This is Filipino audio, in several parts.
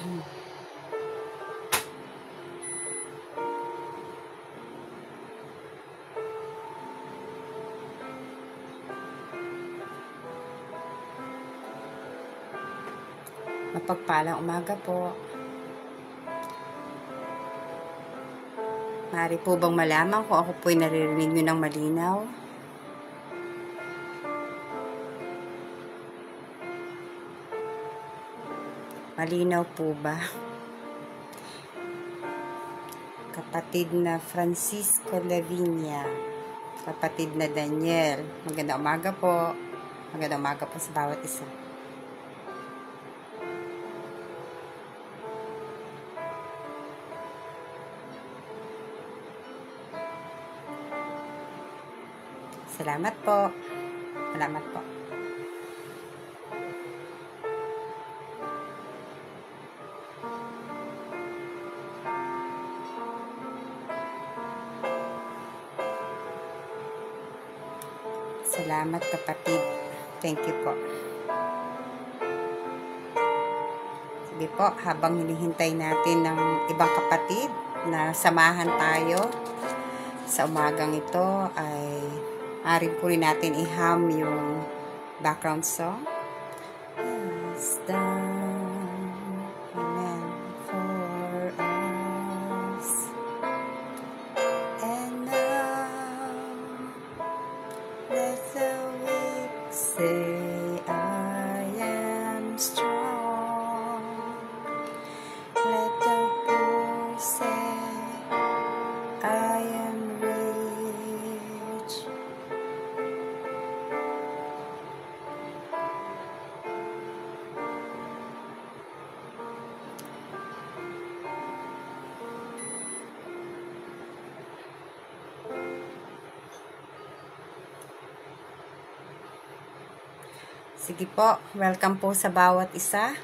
Mapagpalang umaga po. Maaari po bang malaman kung ako po'y naririnig nyo ng malinaw? Malinaw po ba? Kapatid na Francisco Lavinia, kapatid na Daniel, magandang umaga po. Magandang umaga po sa bawat isa. Salamat po. Salamat po. Salamat kapatid. Thank you po. Sige po, habang hinihintay natin ng ibang kapatid na samahan tayo sa umagang ito, ay maaari po rin natin i-hum yung background song. Has done for us, and now let the weak say I am strong. Let the poor say I am rich. Sige po, welcome po sa bawat isa.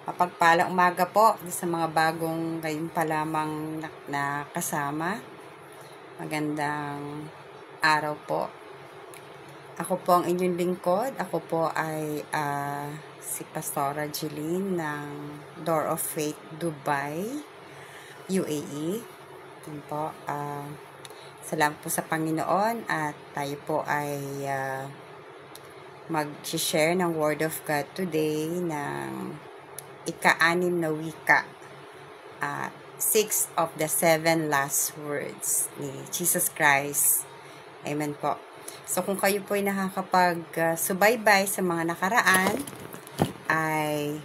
Mapagpalang umaga po sa mga bagong ngayon pa lamang nakasama. Magandang araw po. Ako po ang inyong lingkod. Ako po ay si Pastora Jeline ng Door of Faith Dubai, UAE. Yun po, salamat po sa Panginoon at tayo po ay mag-share ng Word of God today ng ika-6 na wika. 6 of the 7 last words ni Jesus Christ. Amen po. So kung kayo po ay nakakapag-subaybay sa mga nakaraan, ay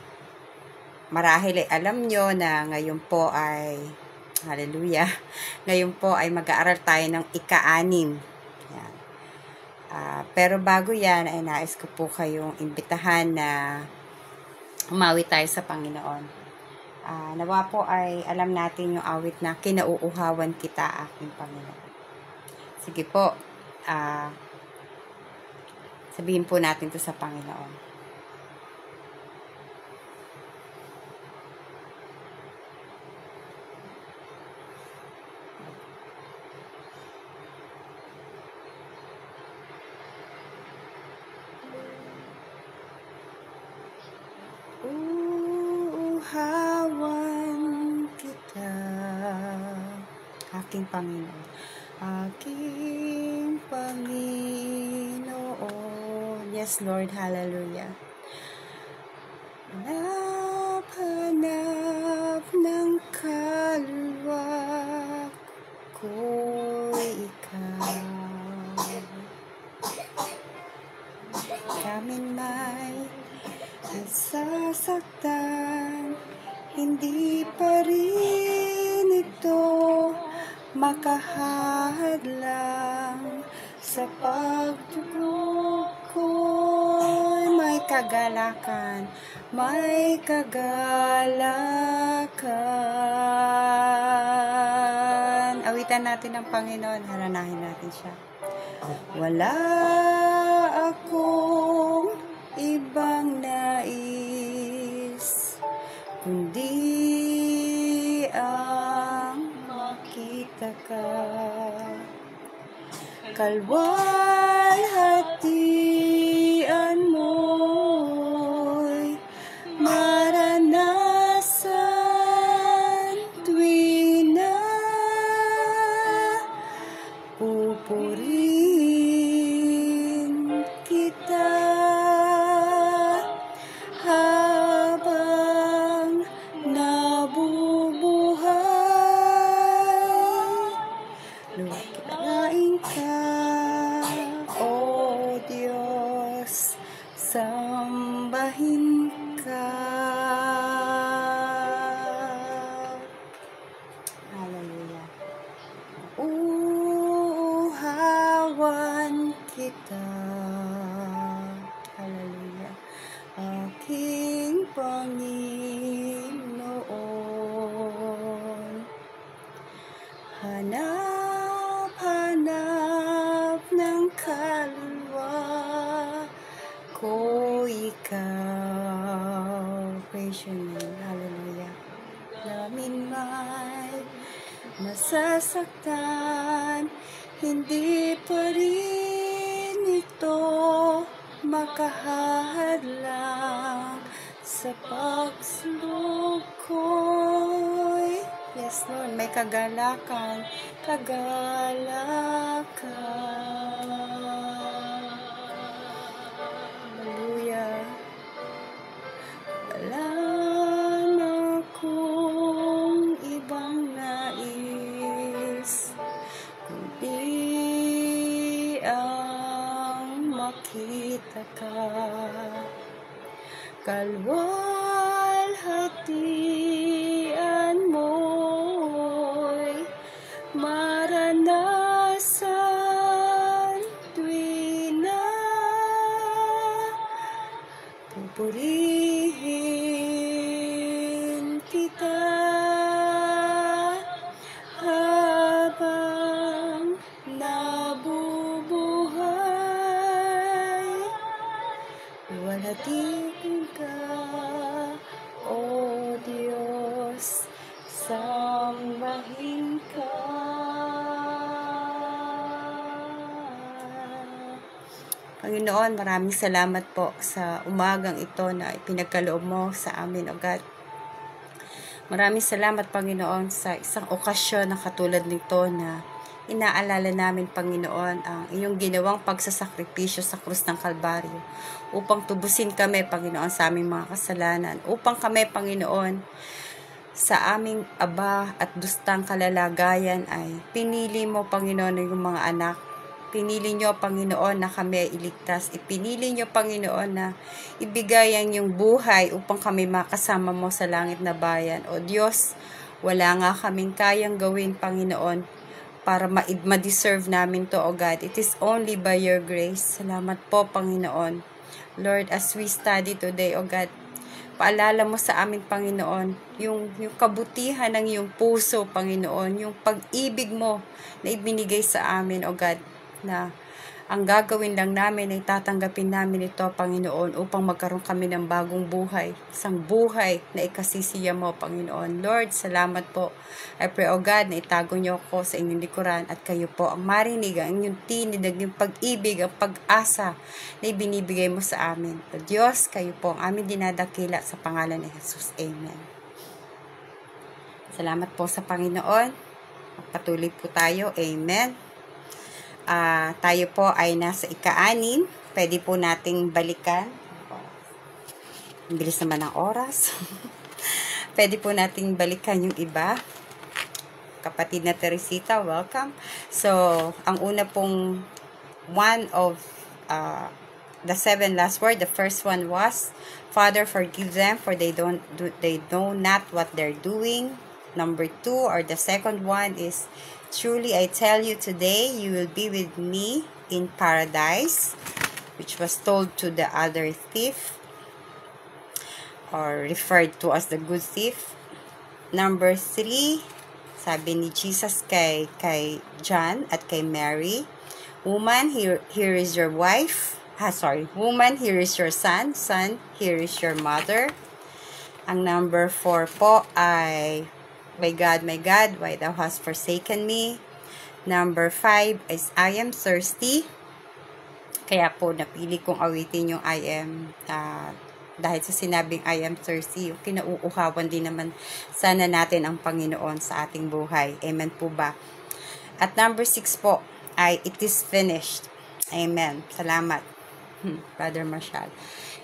marahil ay alam nyo na ngayon po ay, hallelujah, ngayon po ay mag-aaral tayo ng ika-6. Pero bago yan, ay nais ko po kayong imbitahan na umawi tayo sa Panginoon. Nawa po ay alam natin yung awit na kinauuhawan kita, aking Panginoon. Sige po, sabihin po natin to sa Panginoon. Uuhawan kita, aking Panginoon. Aking Panginoon. Yes, Lord. Hallelujah. Hanap ng kaluluwa ko'y ikaw. Kamin may nasasaktan, hindi pa rin ito makahadlang sa pagtugon ko'y may kagalakan, may kagalakan. Awitan natin ang Panginoon, haranahin natin siya. Wala akong ibang nais, kundi ang makita ka. Kalwalhatian mo'y maranasan sambahin ka. Hallelujah. Uuhawan kita. Hallelujah. Aking Panginoon, hanap ng kaluluwa ko ikaw. Praise your name. Hallelujah. Namin may nasasaktan, hindi pa rin ito makahadlang sa pagsulog ko'y. Yes, Lord, may kagalakan. Hallelujah. Wala na akong ibang nais, kundi ang makita ka. Kalwalhatian mo'y maranasan tuwing na pupurihin kita habang nabubuhay. Luwalhatiin ka, O Diyos, sambahin ka. Panginoon, maraming salamat po sa umagang ito na ipinagkaloob mo sa amin, O God. Maraming salamat, Panginoon, sa isang okasyon na katulad nito na inaalala namin, Panginoon, ang iyong ginawang pagsasakripisyo sa krus ng Kalbaryo upang tubusin kami, Panginoon, sa aming mga kasalanan. Upang kami, Panginoon, sa aming aba at dustang kalalagayan ay pinili mo, Panginoon, yung mga anak. Pinili nyo, Panginoon, na kami ay iligtas. Ipinili nyo, Panginoon, na ibigay ang iyong buhay upang kami makasama mo sa langit na bayan. O Diyos, wala nga kaming kayang gawin, Panginoon, para ma-deserve namin to, O God. It is only by your grace. Salamat po, Panginoon. Lord, as we study today, O God, paalala mo sa amin, Panginoon, yung kabutihan ng iyong puso, Panginoon, yung pag-ibig mo na ibinigay sa amin, O God, na ang gagawin lang namin ay tatanggapin namin ito, Panginoon, upang magkaroon kami ng bagong buhay, isang buhay na ikasisiya mo, Panginoon. Lord, salamat po. I pray, O God, na itago niyo ako sa inyong likuran at kayo po ang marinig, ang inyong tinidag, yung pag-ibig, ang pag-asa na ibinibigay mo sa amin. O Diyos, kayo po ang aming dinadakila sa pangalan ni Jesus. Amen. Salamat po sa Panginoon. Patuloy po tayo. Amen. Tayo po ay nasa ika-6. Pwede po nating balikan. Ang bilis naman ng oras. Pwede po nating balikan yung iba. Kapatid na Teresita, welcome. So, ang una pong one of the 7 last word, the first one was, Father, forgive them for they know not what they're doing. Number 2, or the second one is, truly I tell you today, you will be with me in paradise, which was told to the other thief, or referred to as the good thief. Number 3, sabi ni Jesus kay John at kay Mary, woman, here is your wife. Woman, here is your son. Son, here is your mother. Ang number 4 po ay, my God, why thou hast forsaken me? Number 5 is, I am thirsty. Kaya po, napili kong awitin yung I am, dahil sa sinabing I am thirsty, yung kinauuhawan din naman sana natin ang Panginoon sa ating buhay. Amen po ba? At number 6 po, ay, it is finished. Amen. Salamat, Brother Marshall.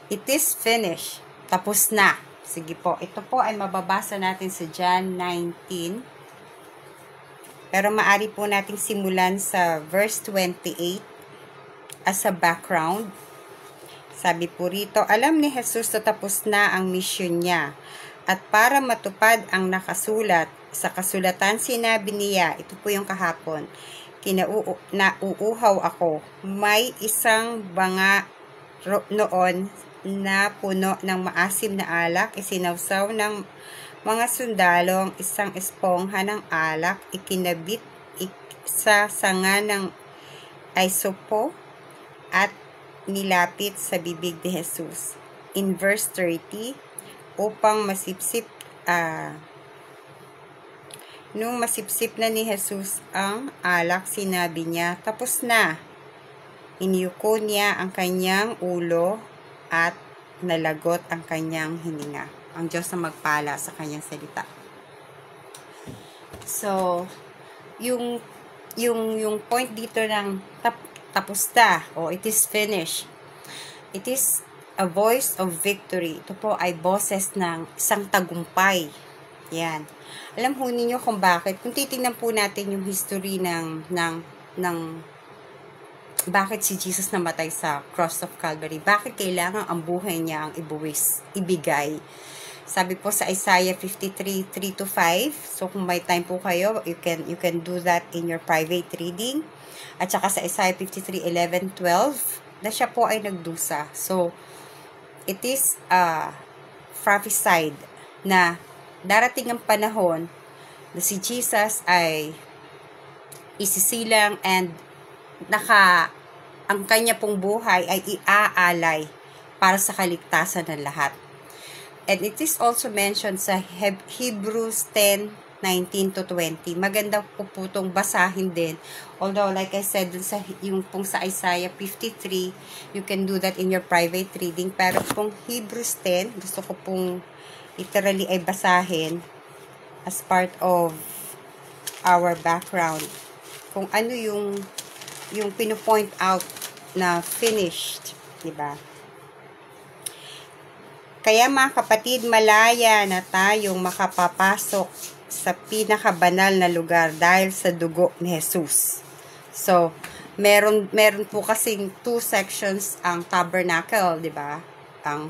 It is finished. Tapos na. Sige po, ito po ay mababasa natin sa John 19. Pero maari po nating simulan sa verse 28 as a background. Sabi po rito, alam ni Jesus na tapos na ang misyon niya. At para matupad ang nakasulat, sa kasulatan sinabi niya, ito po yung kahapon, nauuhaw ako. May isang banga noon na puno ng maasim na alak, isinawsaw ng mga sundalo ang isang espongha ng alak, ikinabit sa sanga ng isopo at nilapit sa bibig ni Jesus. In verse 30, upang nung masipsip na ni Jesus ang alak, sinabi niya, tapos na. Iniyuko niya ang kanyang ulo at nalagot ang kanyang hininga. Ang Diyos na magpala sa kanyang salita. So, yung point dito ng tapos na, o it is finished. It is a voice of victory. Ito po ay boses ng isang tagumpay. Yan. Alam ho ninyo kung bakit. Kung titingnan po natin yung history ng bakit si Jesus namatay sa cross of Calvary. Bakit kailangan ang buhay niya ang ibigay. Sabi po sa Isaiah 53, 3-5. So, kung may time po kayo, you can do that in your private reading. At saka sa Isaiah 53, 11-12, na siya po ay nagdusa. So, it is prophesied na darating ang panahon na si Jesus ay isisilang and ang kanya pong buhay ay iaalay para sa kaligtasan ng lahat. And it is also mentioned sa Hebrews 10:19-20. Maganda po itong basahin din. Although, like I said, yung pong sa Isaiah 53, you can do that in your private reading. Pero pong Hebrews 10, gusto ko pong literally ay basahin as part of our background. Kung ano yung pinu-point out na finished, diba? Kaya mga kapatid, malaya na tayong makapapasok sa pinakabanal na lugar dahil sa dugo ni Jesus. So, meron po kasing two sections ang tabernacle, di ba? Ang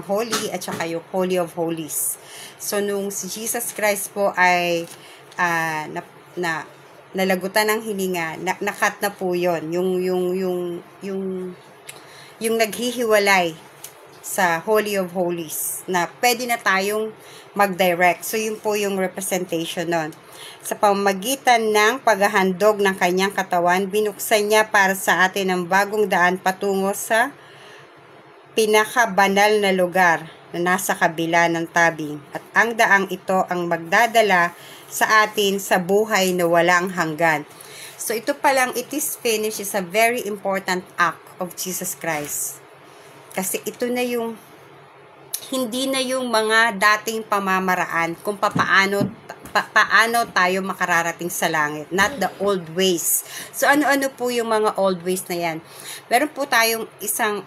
holy at saka yung holy of holies. So, nung si Jesus Christ po ay nalagutan ng hininga, nakat na po yun. Yung naghihiwalay sa Holy of Holies na pwede na tayong mag-direct. So, yun po yung representation nun. Sa pamamagitan ng paghahandog ng kanyang katawan, binuksan niya para sa atin ang bagong daan patungo sa pinakabanal na lugar na nasa kabila ng tabing. At ang daang ito ang magdadala sa atin sa buhay na walang hanggan. So, ito palang it is finished is a very important act of Jesus Christ. Kasi ito na yung, hindi na yung mga dating pamamaraan kung paano tayo makararating sa langit. Not the old ways. So, ano-ano po yung mga old ways na yan? Meron po tayong isang,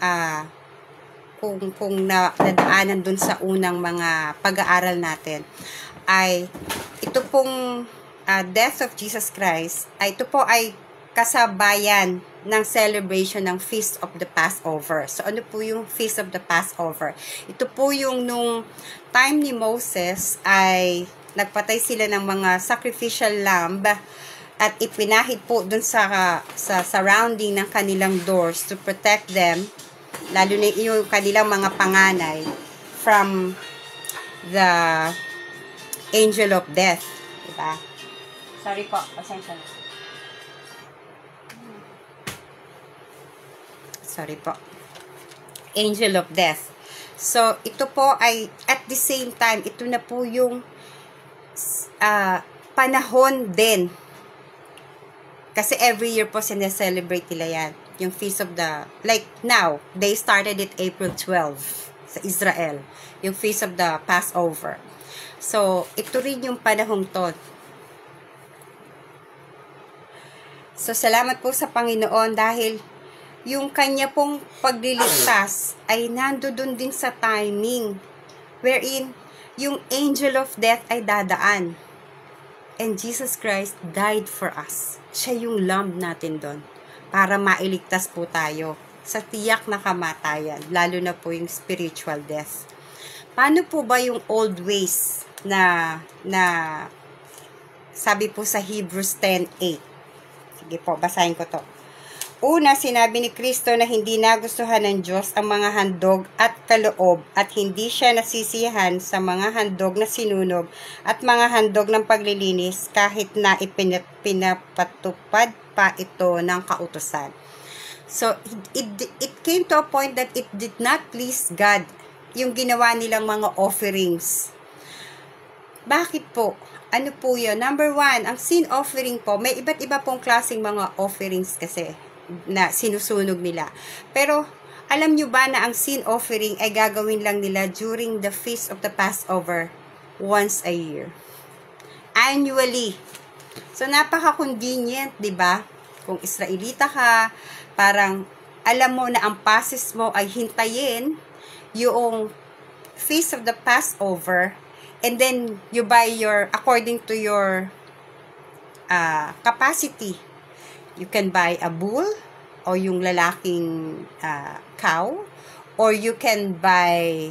kung nadaanan dun sa unang mga pag-aaral natin, ay ito pong death of Jesus Christ, ay ito po ay kasabayan ng celebration ng Feast of the Passover. So, ano po yung Feast of the Passover? Ito po yung nung time ni Moses ay nagpatay sila ng mga sacrificial lamb at ipinahid po dun sa surrounding ng kanilang doors to protect them, lalo na yung kanilang mga panganay from the angel of death. Diba? Sorry po, pasensya na. Sorry po. Angel of death. So, ito po ay, at the same time, ito na po yung panahon din. Kasi every year po sineselebrate nila yan. Yung Feast of the, like now, they started it April 12 sa Israel. Yung Feast of the Passover. So, ito rin yung panahong to. So, salamat po sa Panginoon dahil yung kanya pong pagliligtas ay nandoon din sa timing wherein yung angel of death ay dadaan. And Jesus Christ died for us. Siya yung lamb natin doon para mailigtas po tayo sa tiyak na kamatayan, lalo na po yung spiritual death. Paano po ba yung old ways na sabi po sa Hebrews 10:8? Sige po, basahin ko to. Una, sinabi ni Kristo na hindi nagustuhan ng Diyos ang mga handog at kaloob at hindi siya nasisiyahan sa mga handog na sinunog at mga handog ng paglilinis kahit na pinapatupad pa ito ng kautusan. So, it came to a point that it did not please God yung ginawa nilang mga offerings. Bakit po? Ano po yun? Number one, ang sin offering po, may iba't iba pong klaseng mga offerings kasi na sinusunog nila. Pero, alam nyo ba na ang sin offering ay gagawin lang nila during the Feast of the Passover once a year? Annually. So, napaka-convenient, di ba? Kung Israelita ka, parang alam mo na ang passes mo ay hintayin yung Feast of the Passover, and then you buy according to your capacity. You can buy a bull, o yung lalaking cow, or you can buy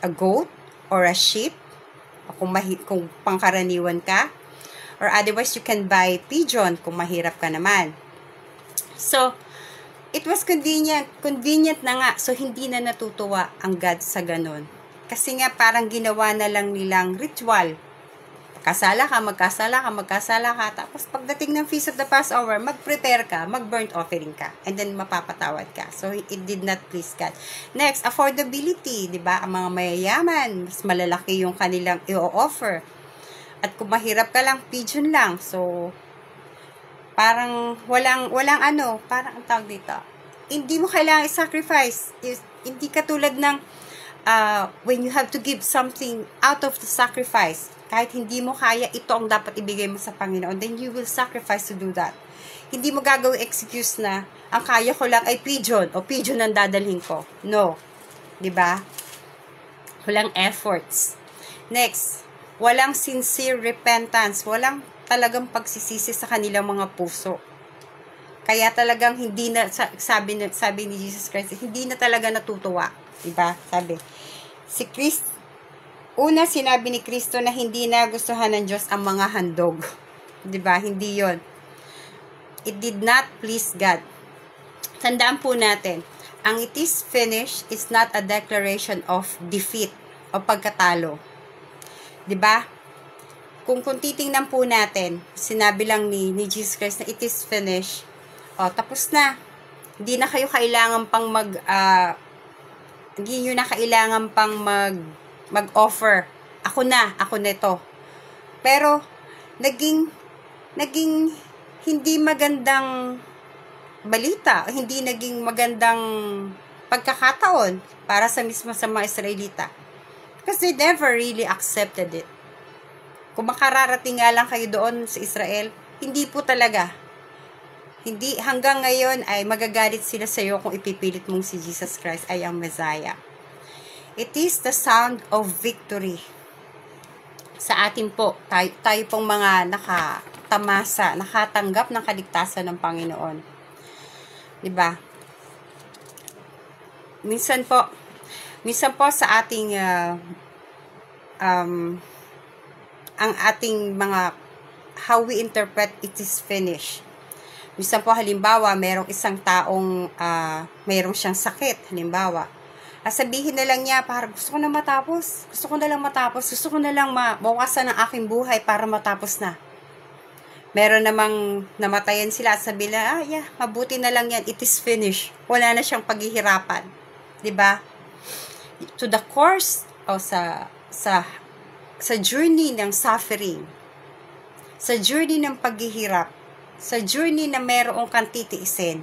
a goat, or a sheep, kung pangkaraniwan ka, or otherwise you can buy pigeon, kung mahirap ka naman. So, it was convenient na nga, so hindi na natutuwa ang God sa ganun. Kasi nga parang ginawa na lang nilang ritual. Magkasala ka, tapos pagdating ng Feast of the Passover, mag-prepare ka, mag-burnt offering ka, and then mapapatawad ka. So, it did not please God. Next, affordability, di ba? Ang mga mayayaman, mas malalaki yung kanilang i-offer. At kung mahirap ka lang, pigeon lang. So, parang walang parang ang tawag dito. Hindi mo kailangan i-sacrifice. Hindi katulad ng when you have to give something out of the sacrifice. Kahit hindi mo kaya, ito ang dapat ibigay mo sa Panginoon, then you will sacrifice to do that. Hindi mo gagawin excuse na, ang kaya ko lang ay pigeon, o pigeon ang dadalhin ko. No. Diba? Walang efforts. Next, walang sincere repentance. Walang talagang pagsisisi sa kanilang mga puso. Kaya talagang hindi na, sabi ni Jesus Christ, hindi na talaga natutuwa. Diba? Sabi, una, sinabi ni Kristo na hindi nagustuhan ng Diyos ang mga handog. Diba? Hindi yon. It did not please God. Tandaan po natin, ang it is finished is not a declaration of defeat o pagkatalo. Diba? Kung titingnan po natin, sinabi lang ni Jesus Christ na it is finished, tapos na. Hindi na kayo kailangan pang hindi nyo na kailangan pang mag-offer. Ako na ito. Pero, naging hindi magandang balita, hindi naging magandang pagkakataon para sa mga Israelita. Because they never really accepted it. Kung makararating nga lang kayo doon sa Israel, hindi po talaga. Hindi, hanggang ngayon ay magagalit sila sa iyo kung ipipilit mong si Jesus Christ ay ang Messiah. It is the sound of victory. Sa atin po, tayo pong mga nakatanggap ng kaligtasan ng Panginoon. Diba? Minsan po sa ating ang ating mga how we interpret it is finished. Minsan po, halimbawa, merong isang taong merong siyang sakit, halimbawa. Sabihin na lang niya, parang gusto ko na matapos. Gusto ko na lang mawawasan ng aking buhay para matapos na. Meron namang namatayan sila at sabi na, mabuti na lang yan, it is finished. Wala na siyang paghihirapan. Diba? To the course, o sa journey ng suffering, sa journey ng paghihirap, sa journey na merong kang titiisin,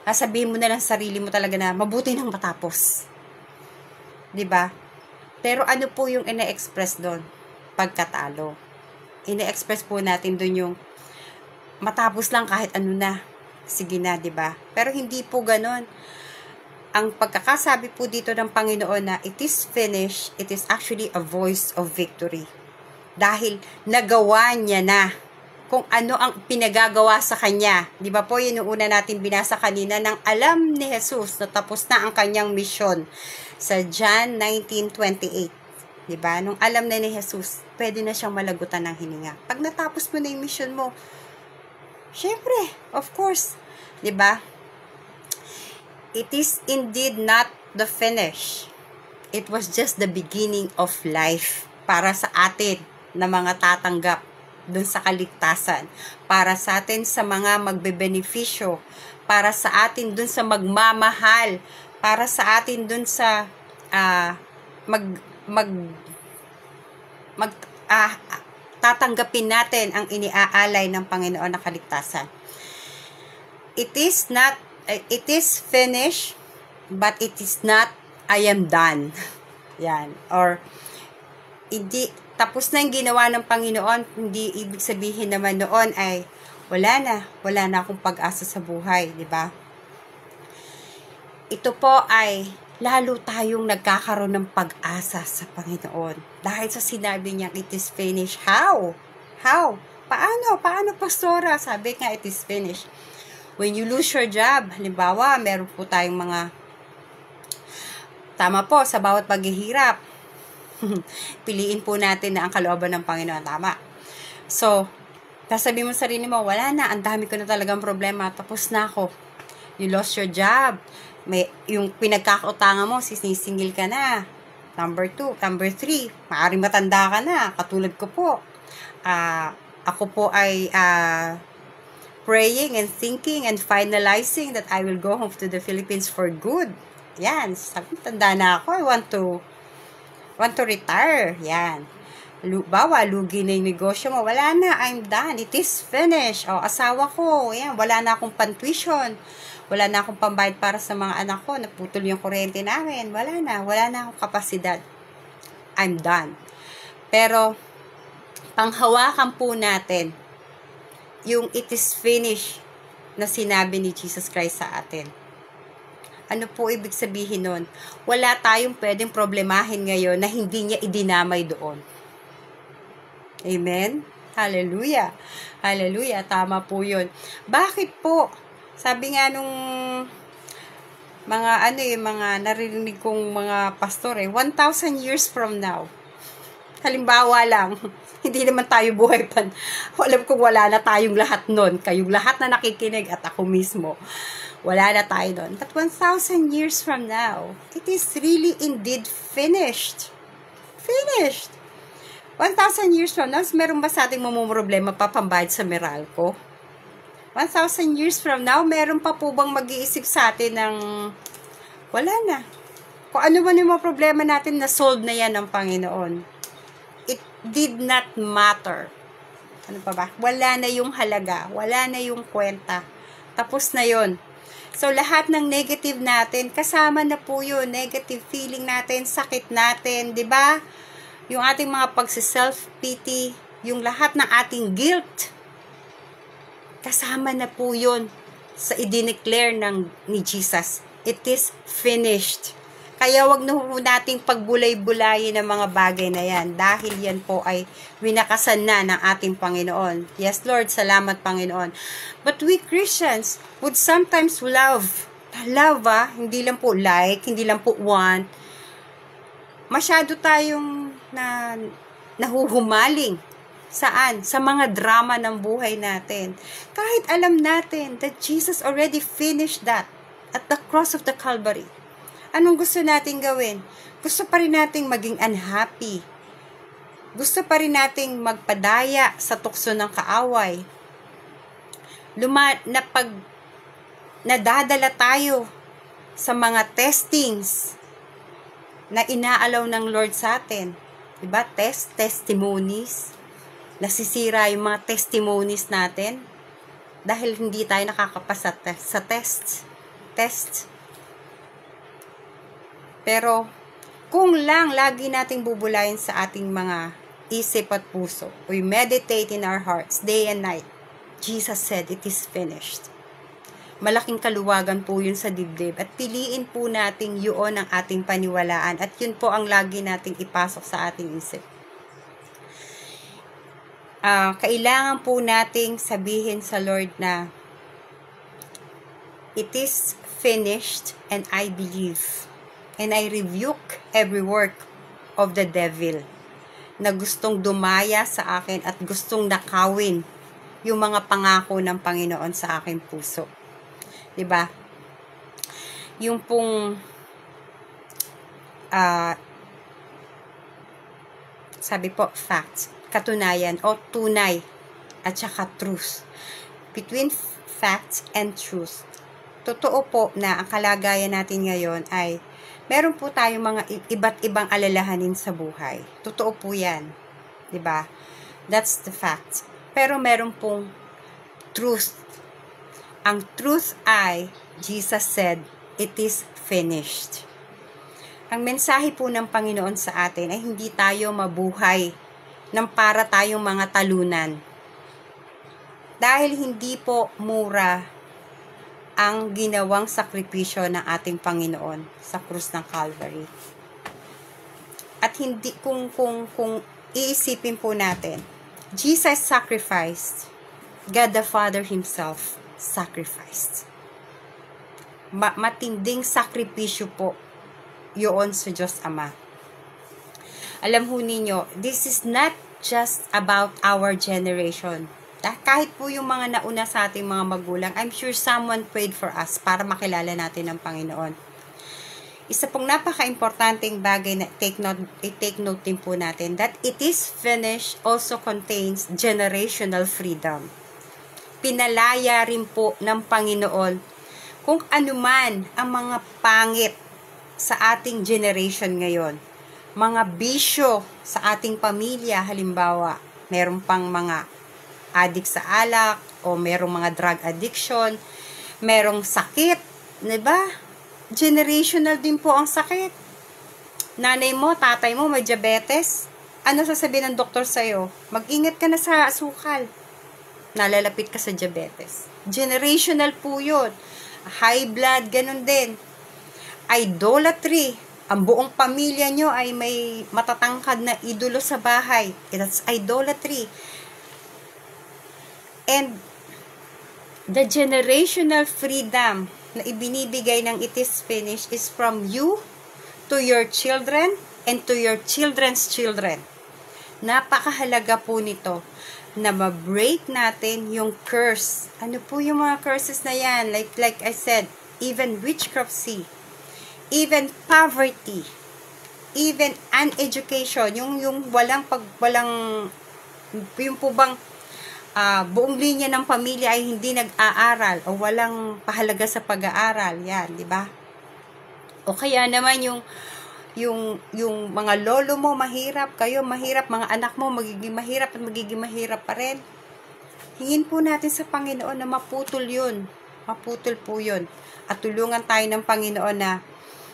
sabihin mo na lang sa sarili mo talaga na mabuti nang matapos. Diba? Pero ano po yung ina-express doon? Pagkatalo. Ina-express po natin doon yung matapos lang kahit ano na. Sige na, diba? Pero hindi po ganon. Ang pagkakasabi po dito ng Panginoon na it is finished, it is actually a voice of victory. Dahil nagawa niya na. kung ano ang pinagagawa sa kanya. Di ba po, yun yung una natin binasa kanina, nang alam ni Jesus na tapos na ang kanyang misyon sa John 19:28. Di ba? Nung alam na ni Jesus, pwede na siyang malagutan ng hininga. Pag natapos mo na yung mission mo, syempre, of course, di ba? It is indeed not the finish. It was just the beginning of life para sa atin na mga tatanggap dun sa kaligtasan, para sa atin sa mga magbebenepisyo, para sa atin dun sa magmamahal, para sa atin dun sa tatanggapin natin ang iniaalay ng Panginoon na kaligtasan. It is finished, but it is not, I am done. Yan. Or, hindi, tapos na yung ginawa ng Panginoon, hindi ibig sabihin naman noon ay, wala na akong pag-asa sa buhay, di ba? Ito po ay, lalo tayong nagkakaroon ng pag-asa sa Panginoon. Dahil sa sinabi niya, it is finished. How? Paano, pastora? Sabi nga, it is finished. When you lose your job, halimbawa, meron po tayong mga, tama po, sa bawat paghihirap, piliin po natin na ang kalooban ng Panginoon, tama. So, sasabihin mo sa sarili mo, wala na, ang dami ko na talagang problema, tapos na ako. You lost your job, yung pinagkakautangan mo, sinisingil ka na. Number 2, number 3, maaaring matanda ka na, katulad ko po. Ako po ay praying and thinking and finalizing that I will go home to the Philippines for good. Yan, sabi, tanda na ako, I want to retire. Yan. Lugi na yung negosyo mo. Wala na, I'm done. It is finished. O, asawa ko, yan, wala na akong pan-tuition. Wala na akong pambayad para sa mga anak ko. Naputol yung kuryente namin. Wala na akong kapasidad. I'm done. Pero, panghawakan po natin yung it is finished na sinabi ni Jesus Christ sa atin. Ano po ibig sabihin nun? Wala tayong pwedeng problemahin ngayon na hindi niya idinamay doon. Amen? Hallelujah. Hallelujah. Tama po yun. Bakit po? Sabi nga nung mga naririnig kong mga pastor 1,000 years from now. Halimbawa lang, hindi naman tayo buhay pa. Alam kong wala na tayong lahat nun. Kayong lahat na nakikinig at ako mismo. Wala na tayo doon. But 1,000 years from now, it is really indeed finished. Finished. 1,000 years from now, meron ba sa ating problema pa pambayad sa Meralco? 1,000 years from now, meron pa po bang mag-iisip sa atin ng wala na. Kung ano man yung mga problema natin, na-solve na yan ng Panginoon. It did not matter. Ano pa ba? Wala na yung halaga. Wala na yung kwenta. Tapos na yon. So, lahat ng negative natin, kasama na po yun. Negative feeling natin, sakit natin, di ba? Yung ating mga pagsi-self-pity, yung lahat ng ating guilt, kasama na po yun sa i-declare ni Jesus. It is finished. Kaya wag na po nating pagbulay-bulayin ng mga bagay na yan dahil yan po ay winakasan na ng ating Panginoon. Yes, Lord, salamat Panginoon. But we Christians would sometimes love, hindi lang po like, hindi lang po want. Masyado tayong nahuhumaling. Saan? Sa mga drama ng buhay natin. Kahit alam natin that Jesus already finished that at the cross of the Calvary. Anong gusto nating gawin? Gusto pa rin nating maging unhappy. Gusto pa rin nating magpadaya sa tukso ng kaaway. Nadadala tayo sa mga testings na inaalaw ng Lord sa atin. Diba? Testimonies. Nasisira yung mga testimonies natin dahil hindi tayo nakakapasa sa test. Pero, kung lang lagi nating bubulayin sa ating mga isip at puso, we meditate in our hearts day and night, Jesus said, it is finished. Malaking kaluwagan po yun sa dibdib at piliin po nating yun ang ating paniwalaan at yun po ang lagi nating ipasok sa ating isip. kailangan po nating sabihin sa Lord na it is finished and I believe and I rebuke every work of the devil na gustong dumaya sa akin at gustong nakawin yung mga pangako ng Panginoon sa aking puso. 'Di ba? Yung pong sabi po, facts, katunayan o tunay at saka truth. Between facts and truth. Totoo po na ang kalagayan natin ngayon ay meron po tayong mga iba't ibang alalahanin sa buhay. Totoo po 'yan. 'Di ba? That's the fact. Pero meron pong truth. Ang truth ay Jesus said, it is finished. Ang mensahe po ng Panginoon sa atin ay hindi tayo mabuhay ng para tayong mga talunan. Dahil hindi po mura ang ginawang sakripisyo ng ating Panginoon sa krus ng Calvary. At hindi kung iisipin po natin, Jesus sacrificed, God the Father Himself sacrificed. Matinding sakripisyo po yun sa Diyos Ama. Alam ho ninyo, this is not just about our generation. Kahit po yung mga nauna sa ating mga magulang, I'm sure someone prayed for us para makilala natin ang Panginoon. Isa pong napaka-importanting bagay na take note din po natin that it is finished also contains generational freedom. Pinalaya rin po ng Panginoon kung anuman ang mga pangit sa ating generation ngayon. Mga bisyo sa ating pamilya, halimbawa, meron pang mga addict sa alak, o merong mga drug addiction, merong sakit, diba? Generational din po ang sakit. Nanay mo, tatay mo, may diabetes. Ano sasabihin ng doktor sa'yo? Mag-ingat ka na sa asukal. Nalalapit ka sa diabetes. Generational po yun. High blood, ganun din. Idolatry. Ang buong pamilya nyo ay may matatangkad na idolo sa bahay. That's idolatry. And the generational freedom na ibinibigay ng it is finished is from you to your children and to your children's children. Napakahalaga po nito na ma-break natin yung curse. Ano po yung mga curses na yan? Like I said, even witchcraft, even poverty, even uneducation, yung walang yung po bang buong linya ng pamilya ay hindi nag-aaral o walang pahalaga sa pag-aaral, yan, di ba? O kaya naman yung mga lolo mo mahirap, kayo mahirap, mga anak mo magiging mahirap at magiging mahirap pa rin. Hingin po natin sa Panginoon na maputol yun. Maputol po yun. At tulungan tayo ng Panginoon na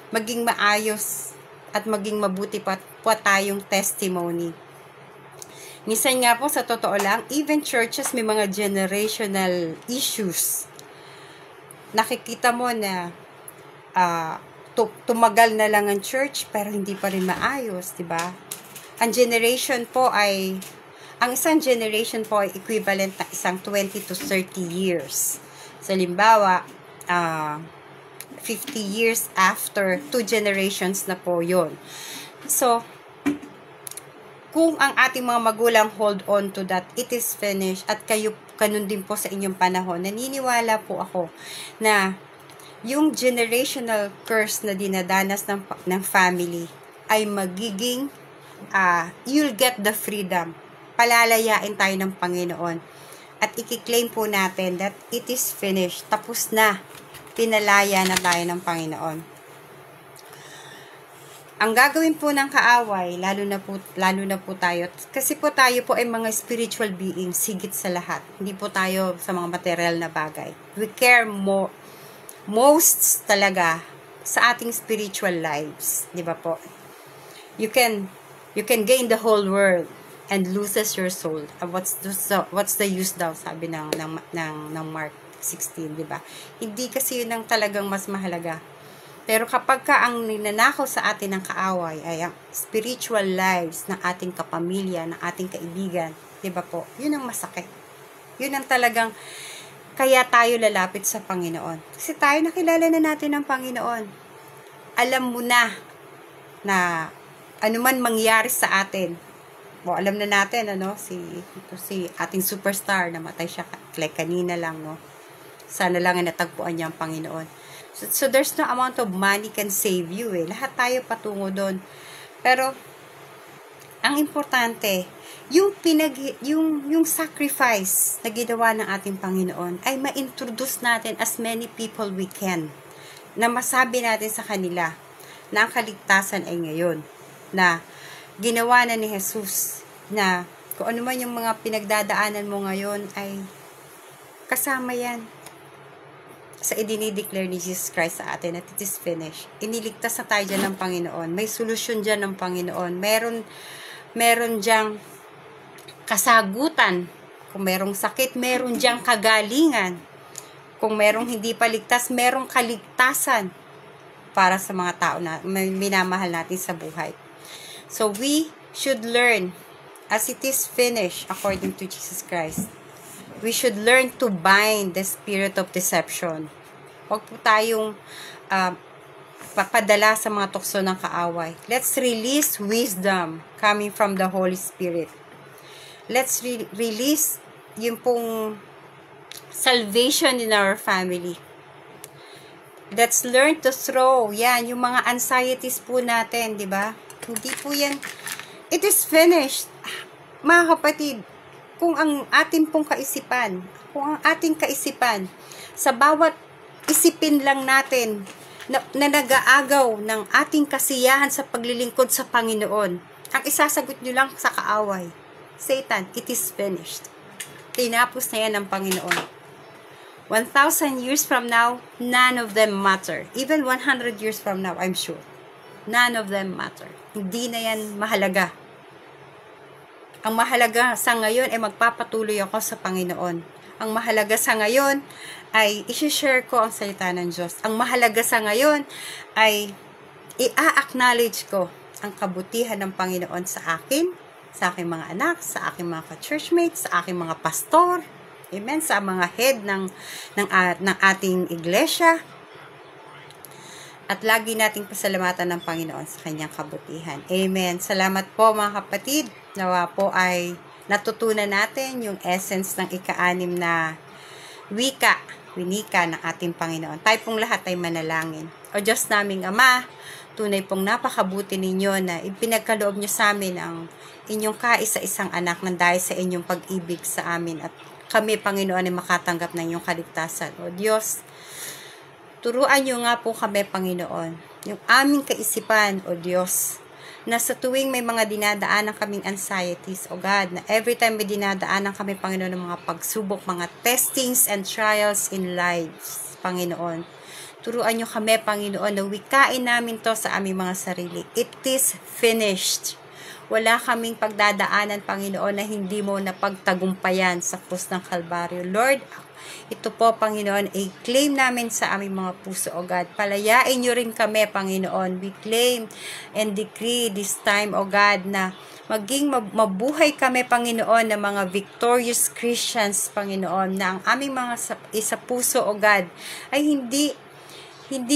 maging maayos at maging mabuti pa tayong testimony. Minsan nga po, sa totoo lang, even churches may mga generational issues. Nakikita mo na tumagal na lang ang church pero hindi pa rin maayos, di ba? Ang isang generation po ay equivalent na isang 20 to 30 years. So, limbawa, 50 years after, 2 generations na po yun. So, kung ang ating mga magulang hold on to that, it is finished, at kayo, ganun din po sa inyong panahon, naniniwala po ako na yung generational curse na dinadanas ng family ay magiging, you'll get the freedom. Palalayain tayo ng Panginoon. At ikiklaim po natin that it is finished. Tapos na. Pinalaya na tayo ng Panginoon. Ang gagawin po ng kaaway, lalo na po tayo, kasi po tayo po ay mga spiritual beings, higit sa lahat. Hindi po tayo sa mga material na bagay. We care most talaga sa ating spiritual lives, di ba po? You can gain the whole world and loses your soul. What's the use daw, sabi ng Mark 16, di ba? Hindi kasi yun ang talagang mas mahalaga. Pero kapag ang ninanakaw sa atin ng kaaway ay ang spiritual lives ng ating kapamilya, ng ating kaibigan, Di ba po? Yun ang masakit. Yun ang talagang kaya tayo lalapit sa Panginoon. Kasi tayo nakilala na natin ang Panginoon. Alam mo na anuman mangyari sa atin. Alam na natin, si ating superstar, namatay siya like kanina lang, no? Sana lang ay natagpuan niya ang Panginoon. So there's no amount of money can save you, eh. Lahat tayo patungo doon. Pero, ang importante, yung sacrifice na ginawa ng ating Panginoon ay ma-introduce natin as many people we can. Na masabi natin sa kanila na ang kaligtasan ay ngayon. Na ginawa na ni Jesus na kung ano man yung mga pinagdadaanan mo ngayon ay kasama yan sa idinideclare ni Jesus Christ sa atin at it is finished. Iniligtas na tayo dyan ng Panginoon. May solusyon dyan ng Panginoon. Meron dyang kasagutan. Kung merong sakit, meron dyang kagalingan. Kung merong hindi paligtas, merong kaligtasan para sa mga tao na minamahal natin sa buhay. So we should learn as it is finished according to Jesus Christ. We should learn to bind the spirit of deception. Huwag po tayong papadala sa mga tukso ng kaaway. Let's release wisdom coming from the Holy Spirit. Let's release yung pong salvation in our family. Let's learn to throw, yung mga anxieties po natin, di ba? Hindi po yan, it is finished. Mga kapatid, kung ang ating kaisipan, sa bawat isipin lang natin na nag-aagaw ng ating kasiyahan sa paglilingkod sa Panginoon, ang isasagot nyo lang sa kaaway, Satan, it is finished. Tinapos na yan ng Panginoon. 1,000 years from now, none of them matter. Even 100 years from now, I'm sure. None of them matter. Hindi na yan mahalaga. Ang mahalaga sa ngayon ay magpapatuloy ako sa Panginoon. Ang mahalaga sa ngayon ay isi-share ko ang salita ng Diyos. Ang mahalaga sa ngayon ay i-acknowledge ko ang kabutihan ng Panginoon sa akin, sa aking mga anak, sa aking mga ka-churchmates, sa aking mga pastor, amen, sa mga head ng ating iglesia. At lagi nating pasalamatan ng Panginoon sa kanyang kabutihan. Amen. Salamat po mga kapatid. Nawa po ay natutunan natin yung essence ng ika-6 na winika ng ating Panginoon. Tayo pong lahat ay manalangin. O Diyos naming Ama, tunay pong napakabuti ninyo na ipinagkaloob nyo sa amin ang inyong kaisa-isang anak nang dahil sa inyong pag-ibig sa amin at kami, Panginoon, ay makatanggap ng inyong kaligtasan. O Diyos, turuan nyo nga po kami, Panginoon, yung aming kaisipan, O Diyos, na sa tuwing may mga dinadaanan kaming anxieties, O God, na every time may dinadaanan kami, Panginoon, ng mga pagsubok, mga testings and trials in lives, Panginoon. Turuan nyo kami, Panginoon, na wikain namin to sa aming mga sarili. It is finished. Wala kaming pagdadaanan, Panginoon, na hindi mo napagtagumpayan sa krus ng Kalbaryo. Lord, ito po, Panginoon, i-claim namin sa aming mga puso, O God. Palayain nyo rin kami, Panginoon. We claim and decree this time, O God, na maging mabuhay kami, Panginoon, na mga victorious Christians, Panginoon, na ang aming mga isa puso, O God, ay hindi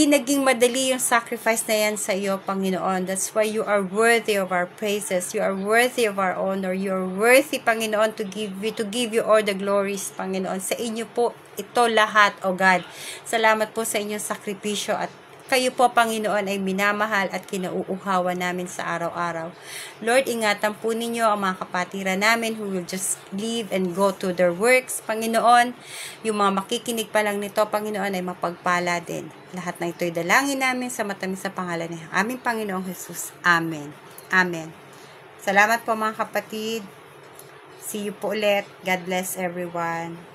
naging madali yung sacrifice na yan sa iyo, Panginoon. That's why you are worthy of our praises. You are worthy of our honor. You are worthy, Panginoon, to give you all the glories, Panginoon. Sa inyo po ito lahat, O God. Salamat po sa inyong sakripisyo at kayo po, Panginoon, ay minamahal at kinauuhawan namin sa araw-araw. Lord, ingatan po ninyo ang mga kapatiran namin who will just leave and go to their works, Panginoon. Yung mga makikinig pa lang nito, Panginoon, ay mapagpala din. Lahat na ito'y dalangin namin sa matamis sa pangalan ng aming Panginoong Jesus. Amen. Amen. Salamat po mga kapatid. See you po ulit. God bless everyone.